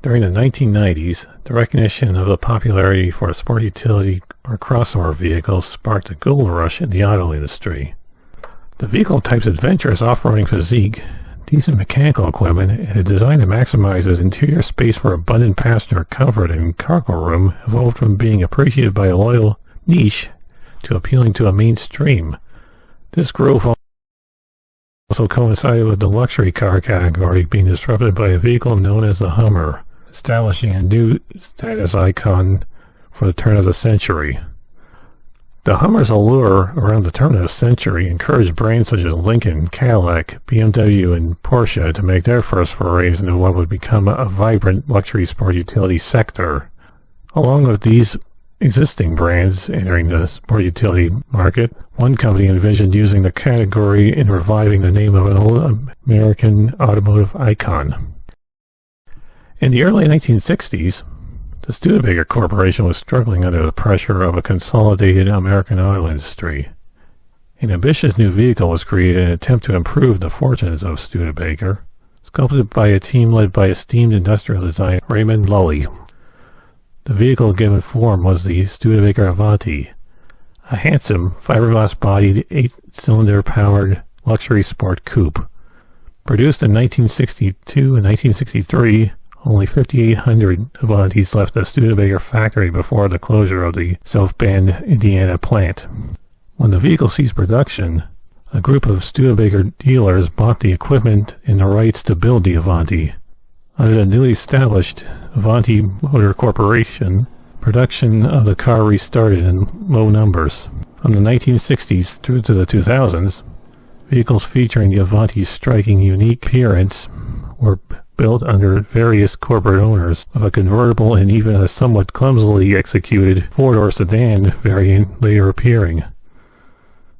During the 1990s, the recognition of the popularity for sport utility or crossover vehicles sparked a gold rush in the auto industry. The vehicle type's adventurous off-roading physique, decent mechanical equipment, and a design that maximizes interior space for abundant passenger comfort and cargo room evolved from being appreciated by a loyal niche to appealing to a mainstream. This growth also coincided with the luxury car category being disrupted by a vehicle known as the Hummer, establishing a new status icon for the turn of the century. The Hummer's allure around the turn of the century encouraged brands such as Lincoln, Cadillac, BMW, and Porsche to make their first forays into what would become a vibrant luxury sport utility sector. Along with these existing brands entering the sport utility market, one company envisioned using the category in reviving the name of an old American automotive icon. In the early 1960s, the Studebaker Corporation was struggling under the pressure of a consolidated American auto industry. An ambitious new vehicle was created in an attempt to improve the fortunes of Studebaker, sculpted by a team led by esteemed industrial designer Raymond Lully. The vehicle given form was the Studebaker Avanti, a handsome, fiberglass-bodied, 8-cylinder powered luxury sport coupe. Produced in 1962 and 1963, only 5,800 Avantis left the Studebaker factory before the closure of the South Bend, Indiana plant. When the vehicle ceased production, a group of Studebaker dealers bought the equipment and the rights to build the Avanti. Under the newly established Avanti Motor Corporation, production of the car restarted in low numbers. From the 1960s through to the 2000s, vehicles featuring the Avanti's striking unique appearance were built under various corporate owners, with a convertible and even a somewhat clumsily executed four-door sedan variant later appearing.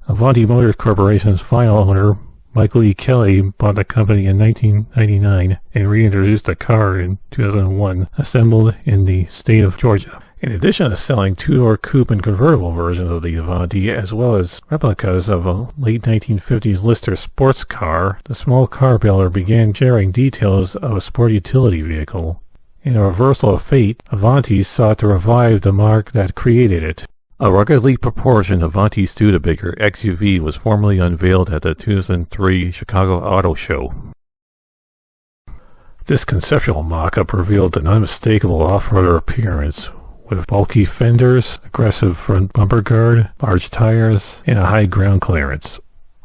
Avanti Motor Corporation's final owner, Michael E. Kelly, bought the company in 1999 and reintroduced the car in 2001, assembled in the state of Georgia. In addition to selling two-door coupe and convertible versions of the Avanti, as well as replicas of a late 1950s Lister sports car, the small car builder began sharing details of a sport utility vehicle. In a reversal of fate, Avanti sought to revive the mark that created it. A ruggedly proportioned Avanti Studebaker XUV was formally unveiled at the 2003 Chicago Auto Show. This conceptual mock-up revealed an unmistakable off-roader appearance, with bulky fenders, aggressive front bumper guard, large tires, and a high ground clearance.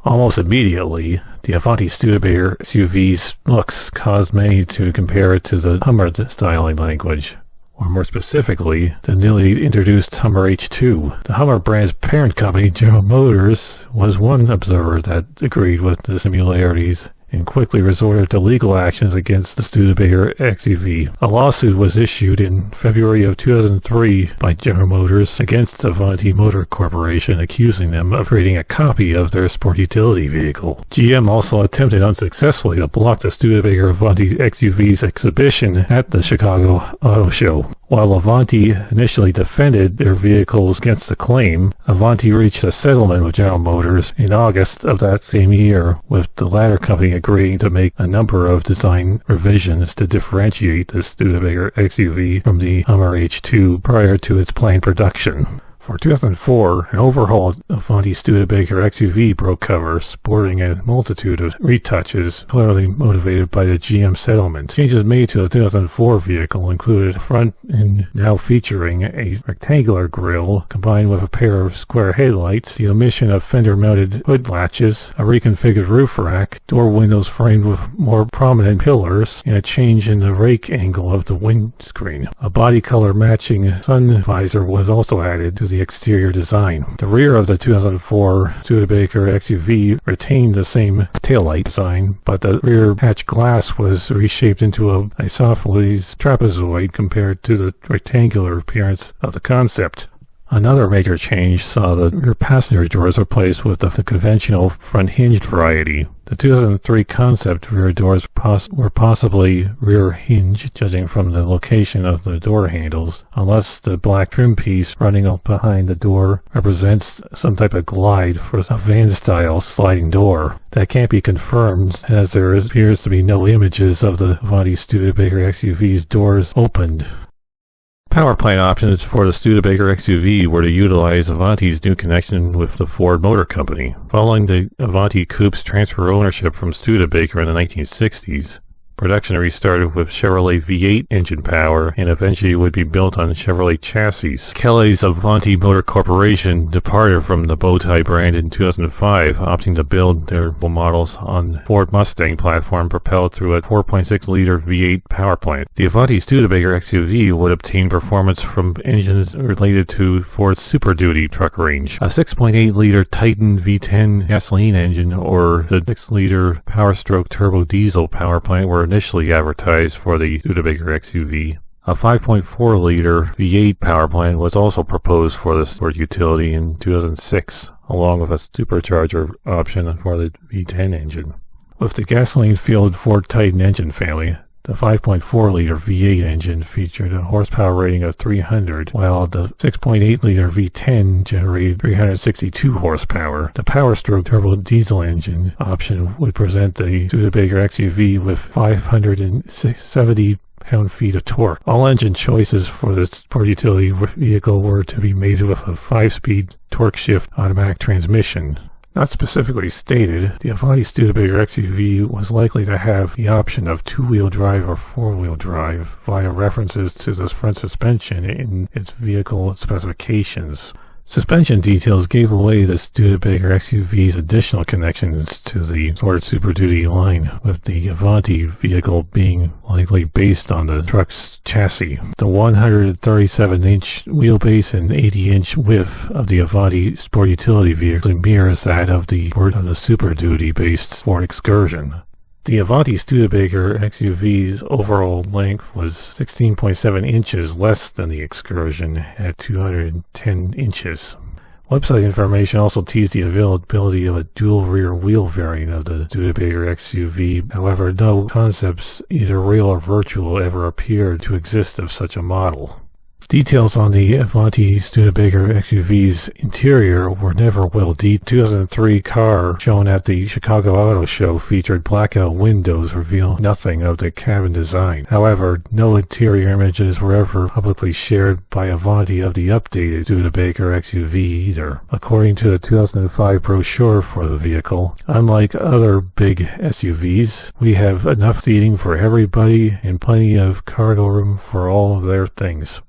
Almost immediately, the Avanti Studebaker SUV's looks caused many to compare it to the Hummer styling language, or more specifically, the newly introduced Hummer H2. The Hummer brand's parent company, General Motors, was one observer that agreed with the similarities and quickly resorted to legal actions against the Studebaker XUV. A lawsuit was issued in February of 2003 by General Motors against Avanti Motor Corporation, accusing them of creating a copy of their sport utility vehicle. GM also attempted unsuccessfully to block the Studebaker Avanti XUV's exhibition at the Chicago Auto Show. While Avanti initially defended their vehicles against the claim, Avanti reached a settlement with General Motors in August of that same year, with the latter company agreeing to make a number of design revisions to differentiate the Studebaker XUV from the Hummer H2 prior to its planned production. For 2004, an overhauled Avanti Studebaker XUV broke cover, sporting a multitude of retouches, clearly motivated by the GM settlement. Changes made to the 2004 vehicle included front and now featuring a rectangular grille combined with a pair of square headlights, the omission of fender-mounted hood latches, a reconfigured roof rack, door windows framed with more prominent pillars, and a change in the rake angle of the windscreen. A body color matching sun visor was also added to the exterior design. The rear of the 2004 Studebaker XUV retained the same taillight design, but the rear hatch glass was reshaped into an isosceles trapezoid compared to the rectangular appearance of the concept. Another major change saw the rear passenger doors replaced with the conventional front-hinged variety. The 2003 concept rear doors were possibly rear hinge, judging from the location of the door handles, unless the black trim piece running up behind the door represents some type of glide for a van-style sliding door. That can't be confirmed, as there appears to be no images of the Avanti Studebaker XUV's doors opened. Power plant options for the Studebaker XUV were to utilize Avanti's new connection with the Ford Motor Company. Following the Avanti coupe's transfer ownership from Studebaker in the 1960s, production restarted with Chevrolet V8 engine power and eventually would be built on Chevrolet chassis. Kelly's Avanti Motor Corporation departed from the Bowtie brand in 2005, opting to build their models on Ford Mustang platform propelled through a 4.6-liter V8 power plant. The Avanti Studebaker XUV would obtain performance from engines related to Ford's Super Duty truck range. A 6.8-liter Titan V10 gasoline engine or the 6-liter Power Stroke turbo diesel power plant were initially advertised for the Studebaker XUV. A 5.4-liter V8 power plant was also proposed for the sport utility in 2006, along with a supercharger option for the V10 engine. With the gasoline-fueled Ford Titan engine family, the 5.4-liter V8 engine featured a horsepower rating of 300, while the 6.8-liter V10 generated 362 horsepower. The Power Stroke turbo diesel engine option would present the Studebaker XUV with 570 pound-feet of torque. All engine choices for the sport utility vehicle were to be made with a 5-speed torque-shift automatic transmission. Not specifically stated, the Avanti Studebaker XUV was likely to have the option of two-wheel drive or four-wheel drive via references to the front suspension in its vehicle specifications. Suspension details gave away the Studebaker XUV's additional connections to the Ford Super Duty line, with the Avanti vehicle being likely based on the truck's chassis. The 137-inch wheelbase and 80-inch width of the Avanti Sport Utility vehicle mirrors that of the Super Duty-based Ford Excursion. The Avanti Studebaker XUV's overall length was 16.7 inches less than the Excursion at 210 inches. Website information also teased the availability of a dual rear wheel variant of the Studebaker XUV. However, no concepts, either real or virtual, ever appeared to exist of such a model. Details on the Avanti Studebaker XUV's interior were never well detailed. The 2003 car shown at the Chicago Auto Show featured blackout windows reveal nothing of the cabin design. However, no interior images were ever publicly shared by Avanti of the updated Studebaker XUV either. According to the 2005 brochure for the vehicle, unlike other big SUVs, we have enough seating for everybody and plenty of cargo room for all of their things.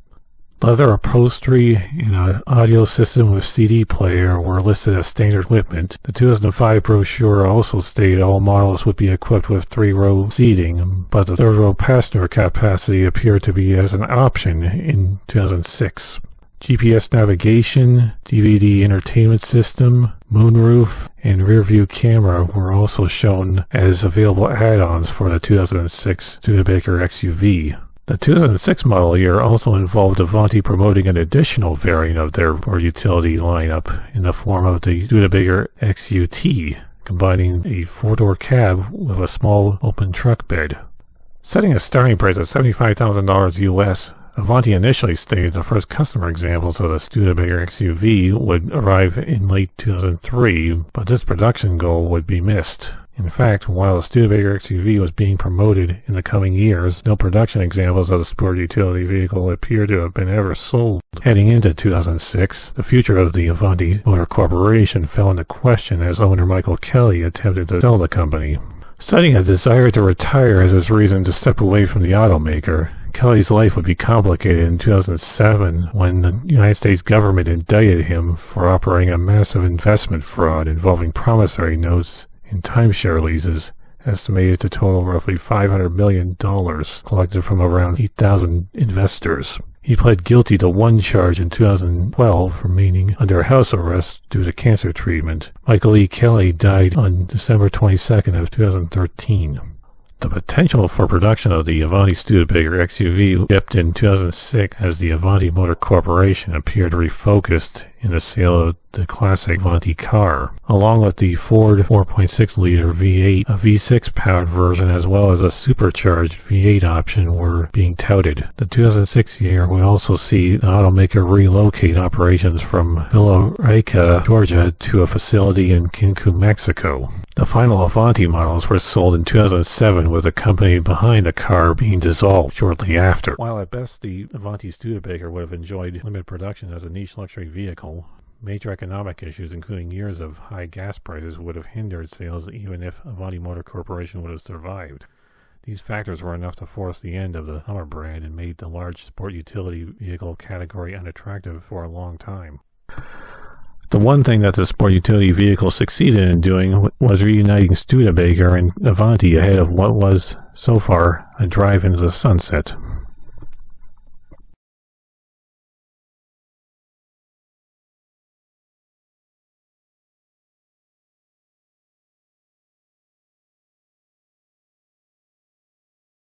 Leather upholstery and an audio system with CD player were listed as standard equipment. The 2005 brochure also stated all models would be equipped with 3-row seating, but the 3rd-row passenger capacity appeared to be as an option in 2006. GPS navigation, DVD entertainment system, moonroof, and rear-view camera were also shown as available add-ons for the 2006 Studebaker XUV. The 2006 model year also involved Avanti promoting an additional variant of their utility lineup in the form of the Studebaker XUT, combining a 4-door cab with a small open truck bed. Setting a starting price of $75,000 US, Avanti initially stated the first customer examples of the Studebaker XUV would arrive in late 2003, but this production goal would be missed. In fact, while the Studebaker XUV was being promoted in the coming years, no production examples of the sport utility vehicle appear to have been ever sold. Heading into 2006, the future of the Avanti Motor Corporation fell into question as owner Michael Kelly attempted to sell the company. Citing a desire to retire as his reason to step away from the automaker, Kelly's life would be complicated in 2007 when the United States government indicted him for operating a massive investment fraud involving promissory notes and timeshare leases, estimated to total roughly $500 million, collected from around 8,000 investors. He pled guilty to one charge in 2012, remaining under house arrest due to cancer treatment. Michael E. Kelly died on December 22nd of 2013. The potential for production of the Avanti Studebaker XUV shipped in 2006 as the Avanti Motor Corporation appeared refocused in the sale of the classic Avanti car, along with the Ford 4.6-liter V8, a V6 powered version, as well as a supercharged V8 option were being touted. The 2006 year would also see the automaker relocate operations from Villarica, Georgia to a facility in Cancun, Mexico. The final Avanti models were sold in 2007, with the company behind the car being dissolved shortly after. While at best the Avanti Studebaker would have enjoyed limited production as a niche luxury vehicle, major economic issues, including years of high gas prices, would have hindered sales even if Avanti Motor Corporation would have survived. These factors were enough to force the end of the Hummer brand and made the large sport utility vehicle category unattractive for a long time. The one thing that the sport utility vehicle succeeded in doing was reuniting Studebaker and Avanti ahead of what was, so far, a drive into the sunset.